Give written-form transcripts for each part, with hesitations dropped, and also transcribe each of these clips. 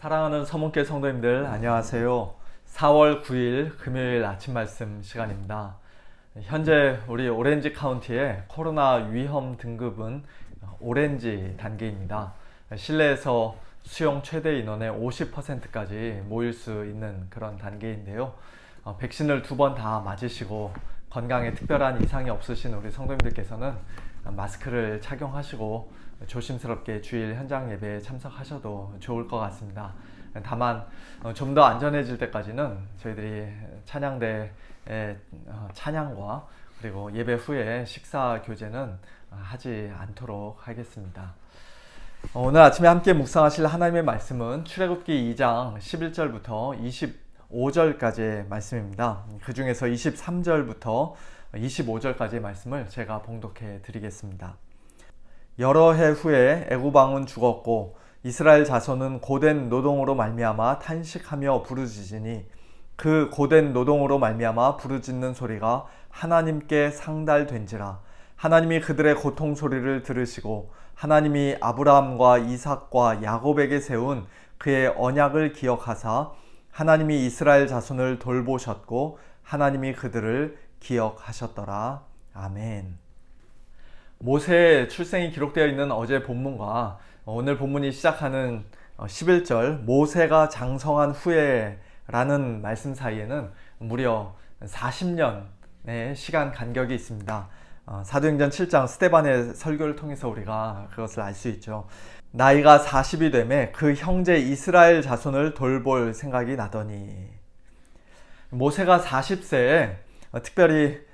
사랑하는 서문교회 성도님들 안녕하세요. 4월 9일 금요일 아침 말씀 시간입니다. 현재 우리 오렌지 카운티의 코로나 위험 등급은 오렌지 단계입니다. 실내에서 수용 최대 인원의 50%까지 모일 수 있는 그런 단계인데요. 백신을 2번 다 맞으시고 건강에 특별한 이상이 없으신 우리 성도님들께서는 마스크를 착용하시고 조심스럽게 주일 현장 예배에 참석하셔도 좋을 것 같습니다. 다만 좀 더 안전해질 때까지는 저희들이 찬양대의 찬양과 그리고 예배 후에 식사 교제는 하지 않도록 하겠습니다. 오늘 아침에 함께 묵상하실 하나님의 말씀은 출애굽기 2장 11절부터 25절까지의 말씀입니다. 그 중에서 23절부터 25절까지의 말씀을 제가 봉독해 드리겠습니다. 여러 해 후에 애굽 왕은 죽었고 이스라엘 자손은 고된 노동으로 말미암아 탄식하며 부르짖으니 그 고된 노동으로 말미암아 부르짖는 소리가 하나님께 상달된지라. 하나님이 그들의 고통 소리를 들으시고 하나님이 아브라함과 이삭과 야곱에게 세운 그의 언약을 기억하사 하나님이 이스라엘 자손을 돌보셨고 하나님이 그들을 기억하셨더라. 아멘. 모세의 출생이 기록되어 있는 어제 본문과 오늘 본문이 시작하는 11절 모세가 장성한 후에 라는 말씀 사이에는 무려 40년의 시간 간격이 있습니다. 사도행전 7장 스데반의 설교를 통해서 우리가 그것을 알 수 있죠. 나이가 40이 되매 그 형제 이스라엘 자손을 돌볼 생각이 나더니, 모세가 40세에 특별히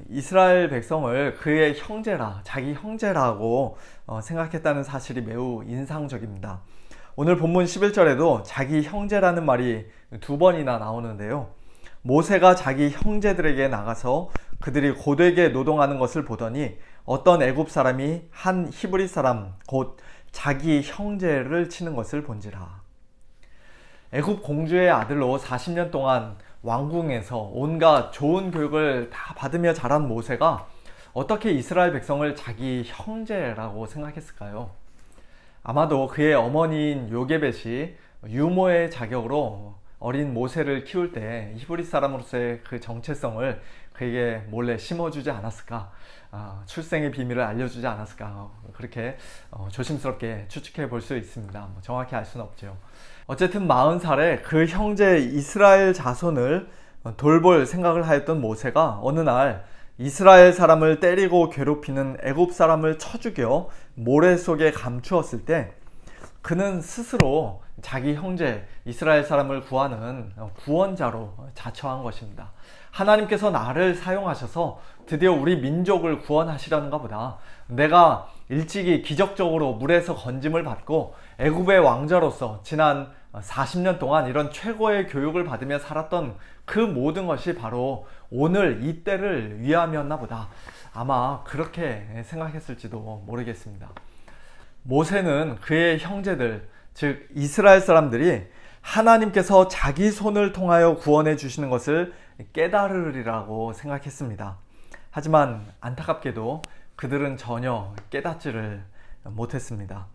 이스라엘 백성을 그의 형제라, 자기 형제라고 생각했다는 사실이 매우 인상적입니다. 오늘 본문 11절에도 자기 형제라는 말이 2번이나 나오는데요. 모세가 자기 형제들에게 나가서 그들이 고되게 노동하는 것을 보더니 어떤 애굽 사람이 한 히브리 사람 곧 자기 형제를 치는 것을 본지라. 애굽 공주의 아들로 40년 동안 왕궁에서 온갖 좋은 교육을 다 받으며 자란 모세가 어떻게 이스라엘 백성을 자기 형제라고 생각했을까요? 아마도 그의 어머니인 요게벳이 유모의 자격으로 어린 모세를 키울 때 히브리 사람으로서의 그 정체성을 그에게 몰래 심어주지 않았을까? 출생의 비밀을 알려주지 않았을까? 그렇게 조심스럽게 추측해 볼 수 있습니다. 정확히 알 수는 없죠. 어쨌든 40살에 그 형제 이스라엘 자손을 돌볼 생각을 하였던 모세가 어느 날 이스라엘 사람을 때리고 괴롭히는 애굽 사람을 쳐 죽여 모래 속에 감추었을 때 그는 스스로 자기 형제 이스라엘 사람을 구하는 구원자로 자처한 것입니다. 하나님께서 나를 사용하셔서 드디어 우리 민족을 구원하시려는가 보다. 내가 일찍이 기적적으로 물에서 건짐을 받고 애굽의 왕자로서 지난 40년 동안 이런 최고의 교육을 받으며 살았던 그 모든 것이 바로 오늘 이때를 위함이었나 보다. 아마 그렇게 생각했을지도 모르겠습니다. 모세는 그의 형제들, 즉 이스라엘 사람들이 하나님께서 자기 손을 통하여 구원해 주시는 것을 깨달으리라고 생각했습니다. 하지만 안타깝게도 그들은 전혀 깨닫지를 못했습니다.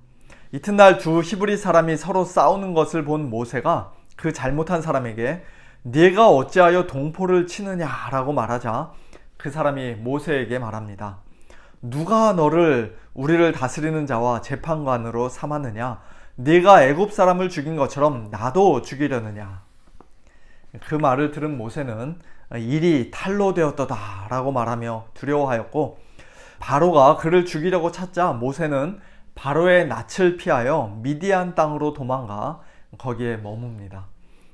이튿날 두 히브리 사람이 서로 싸우는 것을 본 모세가 그 잘못한 사람에게 네가 어찌하여 동포를 치느냐라고 말하자 그 사람이 모세에게 말합니다. 누가 너를 우리를 다스리는 자와 재판관으로 삼았느냐? 네가 애굽 사람을 죽인 것처럼 나도 죽이려느냐? 그 말을 들은 모세는 일이 탈로 되었도다 라고 말하며 두려워하였고, 바로가 그를 죽이려고 찾자 모세는 바로의 낯을 피하여 미디안 땅으로 도망가 거기에 머뭅니다.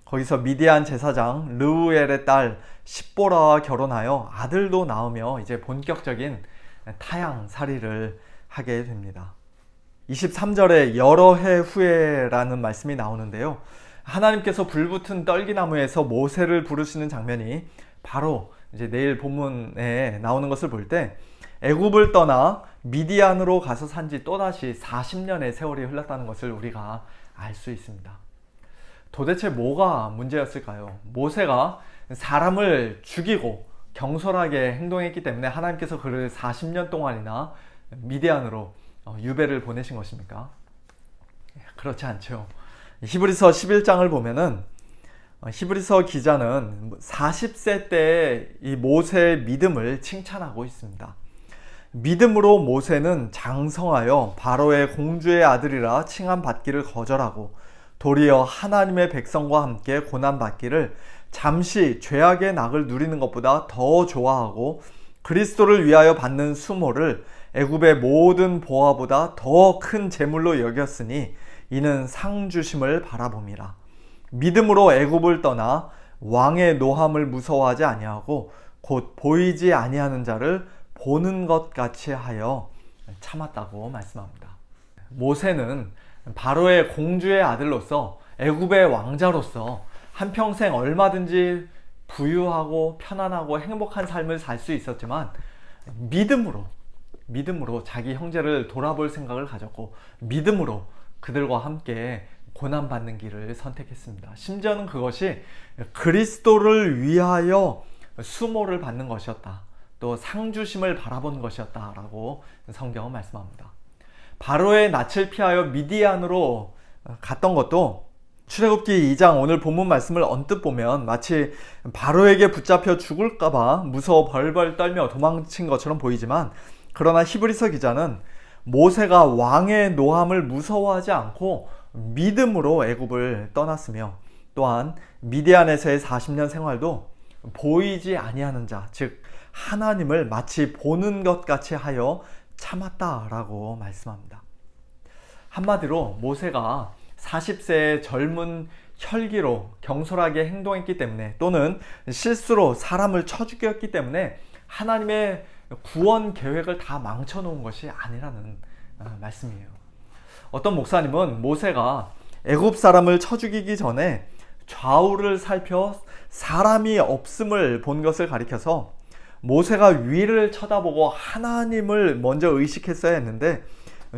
거기서 미디안 제사장 르우엘의 딸 십보라와 결혼하여 아들도 낳으며 이제 본격적인 타향살이를 하게 됩니다. 23절에 여러 해 후에라는 말씀이 나오는데요. 하나님께서 불붙은 떨기나무에서 모세를 부르시는 장면이 바로 이제 내일 본문에 나오는 것을 볼 때 애굽을 떠나 미디안으로 가서 산지 또다시 40년의 세월이 흘렀다는 것을 우리가 알 수 있습니다. 도대체 뭐가 문제였을까요? 모세가 사람을 죽이고 경솔하게 행동했기 때문에 하나님께서 그를 40년 동안이나 미디안으로 유배를 보내신 것입니까? 그렇지 않죠. 히브리서 11장을 보면은 히브리서 기자는 40세 때의 이 모세의 믿음을 칭찬하고 있습니다. 믿음으로 모세는 장성하여 바로의 공주의 아들이라 칭함받기를 거절하고 도리어 하나님의 백성과 함께 고난받기를 잠시 죄악의 낙을 누리는 것보다 더 좋아하고 그리스도를 위하여 받는 수모를 애굽의 모든 보화보다 더 큰 재물로 여겼으니 이는 상 주심을 바라봄이라. 믿음으로 애굽을 떠나 왕의 노함을 무서워하지 아니하고 곧 보이지 아니하는 자를 보는 것 같이 하여 참았다고 말씀합니다. 모세는 바로의 공주의 아들로서 애굽의 왕자로서 한평생 얼마든지 부유하고 편안하고 행복한 삶을 살 수 있었지만 믿음으로 자기 형제를 돌아볼 생각을 가졌고 믿음으로 그들과 함께 고난받는 길을 선택했습니다. 심지어는 그것이 그리스도를 위하여 수모를 받는 것이었다. 또 상주심을 바라본 것이었다 라고 성경은 말씀합니다. 바로의 낯을 피하여 미디안으로 갔던 것도 출애굽기 2장 오늘 본문 말씀을 언뜻 보면 마치 바로에게 붙잡혀 죽을까봐 무서워 벌벌 떨며 도망친 것처럼 보이지만, 그러나 히브리서 기자는 모세가 왕의 노함을 무서워하지 않고 믿음으로 애굽을 떠났으며, 또한 미디안에서의 40년 생활도 보이지 아니하는 자, 즉 하나님을 마치 보는 것 같이 하여 참았다라고 말씀합니다. 한마디로 모세가 40세의 젊은 혈기로 경솔하게 행동했기 때문에, 또는 실수로 사람을 쳐 죽였기 때문에 하나님의 구원 계획을 다 망쳐놓은 것이 아니라는 말씀이에요. 어떤 목사님은 모세가 애굽 사람을 쳐 죽이기 전에 좌우를 살펴 사람이 없음을 본 것을 가리켜서 모세가 위를 쳐다보고 하나님을 먼저 의식했어야 했는데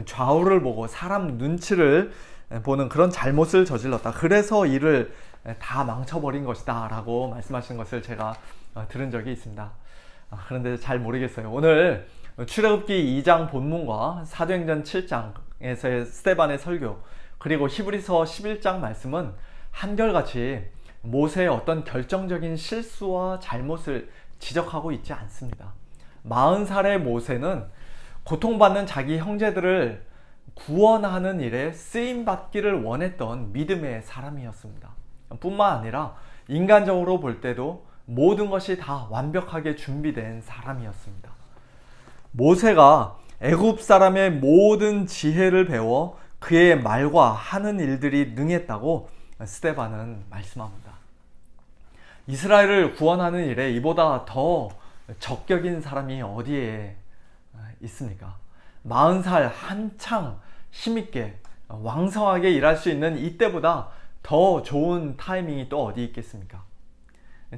좌우를 보고 사람 눈치를 보는 그런 잘못을 저질렀다. 그래서 이를 다 망쳐버린 것이다 라고 말씀하신 것을 제가 들은 적이 있습니다. 그런데 잘 모르겠어요. 오늘 출애굽기 2장 본문과 사도행전 7장에서의 스데반의 설교, 그리고 히브리서 11장 말씀은 한결같이 모세의 어떤 결정적인 실수와 잘못을 지적하고 있지 않습니다. 40살의 모세는 고통받는 자기 형제들을 구원하는 일에 쓰임받기를 원했던 믿음의 사람이었습니다. 뿐만 아니라 인간적으로 볼 때도 모든 것이 다 완벽하게 준비된 사람이었습니다. 모세가 애굽 사람의 모든 지혜를 배워 그의 말과 하는 일들이 능했다고 스데반은 말씀합니다. 이스라엘을 구원하는 일에 이보다 더 적격인 사람이 어디에 있습니까? 40살 한창 힘있게 왕성하게 일할 수 있는 이때보다 더 좋은 타이밍이 또 어디 있겠습니까?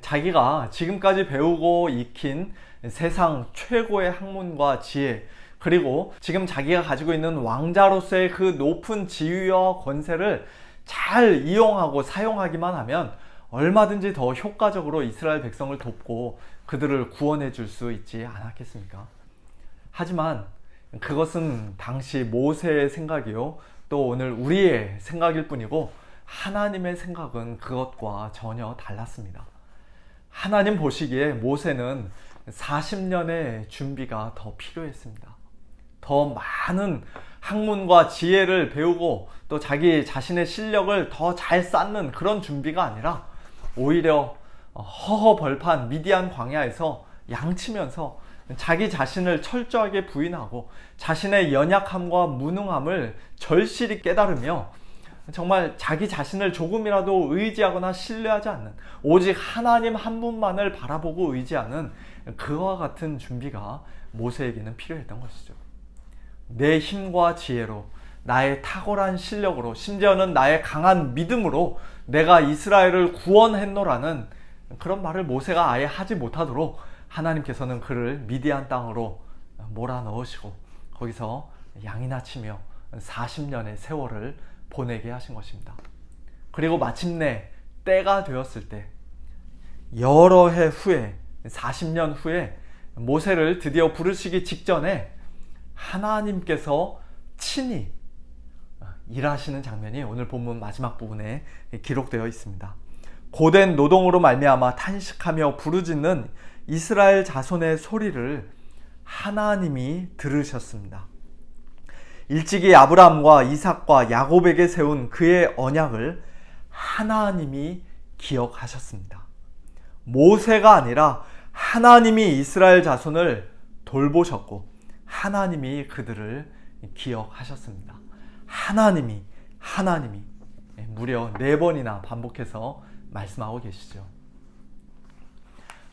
자기가 지금까지 배우고 익힌 세상 최고의 학문과 지혜, 그리고 지금 자기가 가지고 있는 왕자로서의 그 높은 지위와 권세를 잘 이용하고 사용하기만 하면 얼마든지 더 효과적으로 이스라엘 백성을 돕고 그들을 구원해 줄 수 있지 않았겠습니까? 하지만 그것은 당시 모세의 생각이요, 또 오늘 우리의 생각일 뿐이고 하나님의 생각은 그것과 전혀 달랐습니다. 하나님 보시기에 모세는 40년의 준비가 더 필요했습니다. 더 많은 학문과 지혜를 배우고 또 자기 자신의 실력을 더 잘 쌓는 그런 준비가 아니라 오히려 허허벌판 미디안 광야에서 양치면서 자기 자신을 철저하게 부인하고 자신의 연약함과 무능함을 절실히 깨달으며 정말 자기 자신을 조금이라도 의지하거나 신뢰하지 않는, 오직 하나님 한 분만을 바라보고 의지하는 그와 같은 준비가 모세에게는 필요했던 것이죠. 내 힘과 지혜로, 나의 탁월한 실력으로, 심지어는 나의 강한 믿음으로 내가 이스라엘을 구원했노라는 그런 말을 모세가 아예 하지 못하도록 하나님께서는 그를 미디안 땅으로 몰아넣으시고 거기서 양이나 치며 40년의 세월을 보내게 하신 것입니다. 그리고 마침내 때가 되었을 때, 여러 해 후에, 40년 후에 모세를 드디어 부르시기 직전에 하나님께서 친히 일하시는 장면이 오늘 본문 마지막 부분에 기록되어 있습니다. 고된 노동으로 말미암아 탄식하며 부르짖는 이스라엘 자손의 소리를 하나님이 들으셨습니다. 일찍이 아브라함과 이삭과 야곱에게 세운 그의 언약을 하나님이 기억하셨습니다. 모세가 아니라 하나님이 이스라엘 자손을 돌보셨고 하나님이 그들을 기억하셨습니다. 하나님이 무려 4번이나 반복해서 말씀하고 계시죠.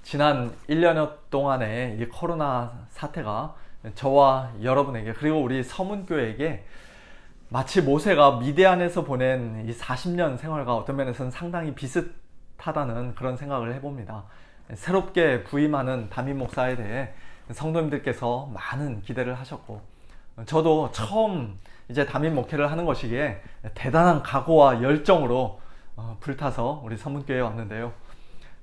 지난 1년 동안의 이 코로나 사태가 저와 여러분에게 그리고 우리 서문교회에게 마치 모세가 미디안에서 보낸 이 40년 생활과 어떤 면에서는 상당히 비슷하다는 그런 생각을 해봅니다. 새롭게 부임하는 담임 목사에 대해 성도님들께서 많은 기대를 하셨고 저도 처음 이제 담임 목회를 하는 것이기에 대단한 각오와 열정으로 불타서 우리 서문교회에 왔는데요.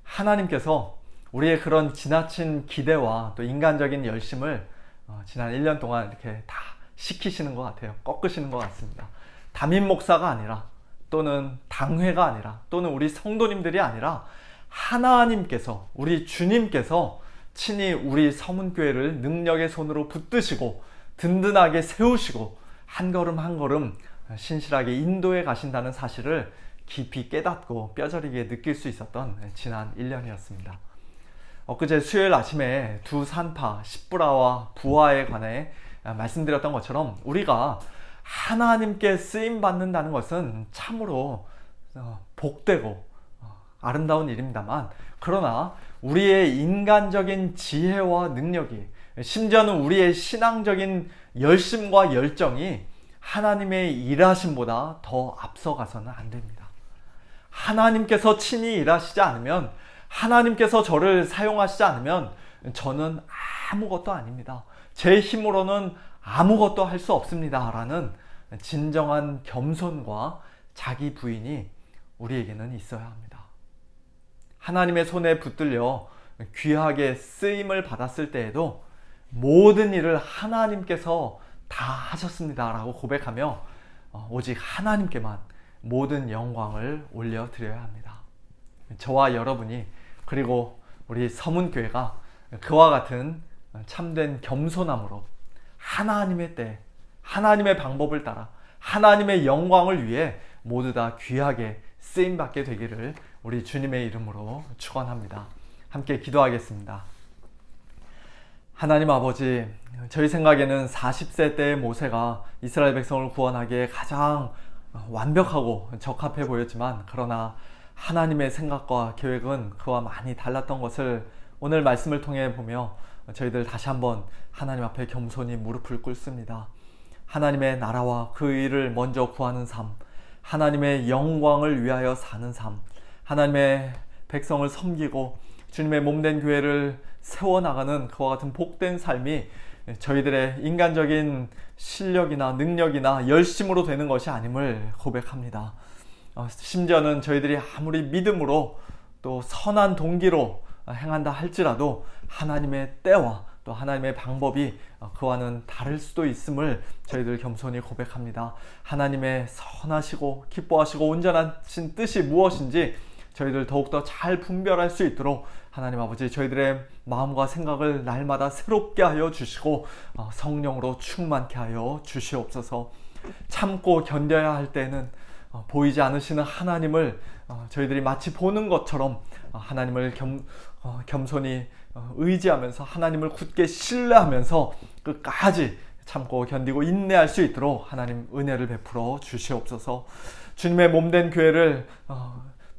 하나님께서 우리의 그런 지나친 기대와 또 인간적인 열심을 지난 1년 동안 이렇게 다 식히시는 것 같아요. 꺾으시는 것 같습니다. 담임 목사가 아니라 또는 당회가 아니라 또는 우리 성도님들이 아니라 하나님께서 우리 주님께서 친히 우리 서문교회를 능력의 손으로 붙드시고 든든하게 세우시고 한 걸음 한 걸음 신실하게 인도해 가신다는 사실을 깊이 깨닫고 뼈저리게 느낄 수 있었던 지난 1년이었습니다. 엊그제 수요일 아침에 두 산파 십브라와 부하에 관해 말씀드렸던 것처럼 우리가 하나님께 쓰임받는다는 것은 참으로 복되고 아름다운 일입니다만 그러나 우리의 인간적인 지혜와 능력이 심지어는 우리의 신앙적인 열심과 열정이 하나님의 일하심보다 더 앞서가서는 안 됩니다. 하나님께서 친히 일하시지 않으면 하나님께서 저를 사용하시지 않으면 저는 아무것도 아닙니다. 제 힘으로는 아무것도 할 수 없습니다. 라는 진정한 겸손과 자기 부인이 우리에게는 있어야 합니다. 하나님의 손에 붙들려 귀하게 쓰임을 받았을 때에도 모든 일을 하나님께서 다 하셨습니다. 라고 고백하며 오직 하나님께만 모든 영광을 올려드려야 합니다. 저와 여러분이 그리고 우리 서문교회가 그와 같은 참된 겸손함으로 하나님의 때, 하나님의 방법을 따라 하나님의 영광을 위해 모두 다 귀하게 쓰임받게 되기를 우리 주님의 이름으로 축원합니다. 함께 기도하겠습니다. 하나님 아버지, 저희 생각에는 40세 때의 모세가 이스라엘 백성을 구원하기에 가장 완벽하고 적합해 보였지만 그러나 하나님의 생각과 계획은 그와 많이 달랐던 것을 오늘 말씀을 통해 보며 저희들 다시 한번 하나님 앞에 겸손히 무릎을 꿇습니다. 하나님의 나라와 그 일을 먼저 구하는 삶, 하나님의 영광을 위하여 사는 삶, 하나님의 백성을 섬기고 주님의 몸된 교회를 세워나가는 그와 같은 복된 삶이 저희들의 인간적인 실력이나 능력이나 열심으로 되는 것이 아님을 고백합니다. 심지어는 저희들이 아무리 믿음으로 또 선한 동기로 행한다 할지라도 하나님의 때와 또 하나님의 방법이 그와는 다를 수도 있음을 저희들 겸손히 고백합니다. 하나님의 선하시고 기뻐하시고 온전하신 뜻이 무엇인지 저희들 더욱더 잘 분별할 수 있도록 하나님 아버지 저희들의 마음과 생각을 날마다 새롭게 하여 주시고 성령으로 충만케 하여 주시옵소서. 참고 견뎌야 할 때는 보이지 않으시는 하나님을 저희들이 마치 보는 것처럼 하나님을 겸손히 의지하면서 하나님을 굳게 신뢰하면서 끝까지 참고 견디고 인내할 수 있도록 하나님 은혜를 베풀어 주시옵소서. 주님의 몸된 교회를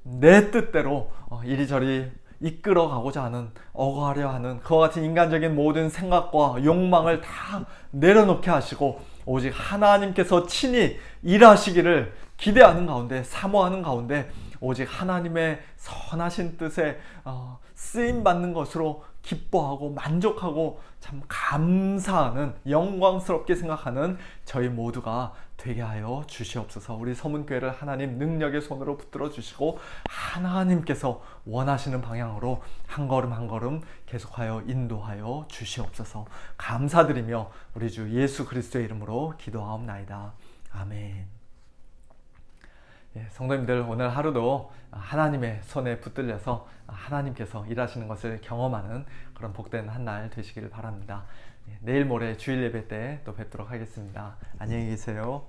내 뜻대로 이리저리 이끌어가고자 하는 억하려 하는 그와 같은 인간적인 모든 생각과 욕망을 다 내려놓게 하시고 오직 하나님께서 친히 일하시기를 기대하는 가운데 사모하는 가운데 오직 하나님의 선하신 뜻에 쓰임받는 것으로 기뻐하고 만족하고 참 감사하는 영광스럽게 생각하는 저희 모두가 되게 하여 주시옵소서. 우리 서문교회를 하나님 능력의 손으로 붙들어 주시고 하나님께서 원하시는 방향으로 한 걸음 한 걸음 계속하여 인도하여 주시옵소서. 감사드리며 우리 주 예수 그리스도의 이름으로 기도하옵나이다. 아멘. 성도님들 오늘 하루도 하나님의 손에 붙들려서 하나님께서 일하시는 것을 경험하는 그런 복된 한 날 되시기를 바랍니다. 내일 모레 주일 예배 때 또 뵙도록 하겠습니다. 안녕히 계세요.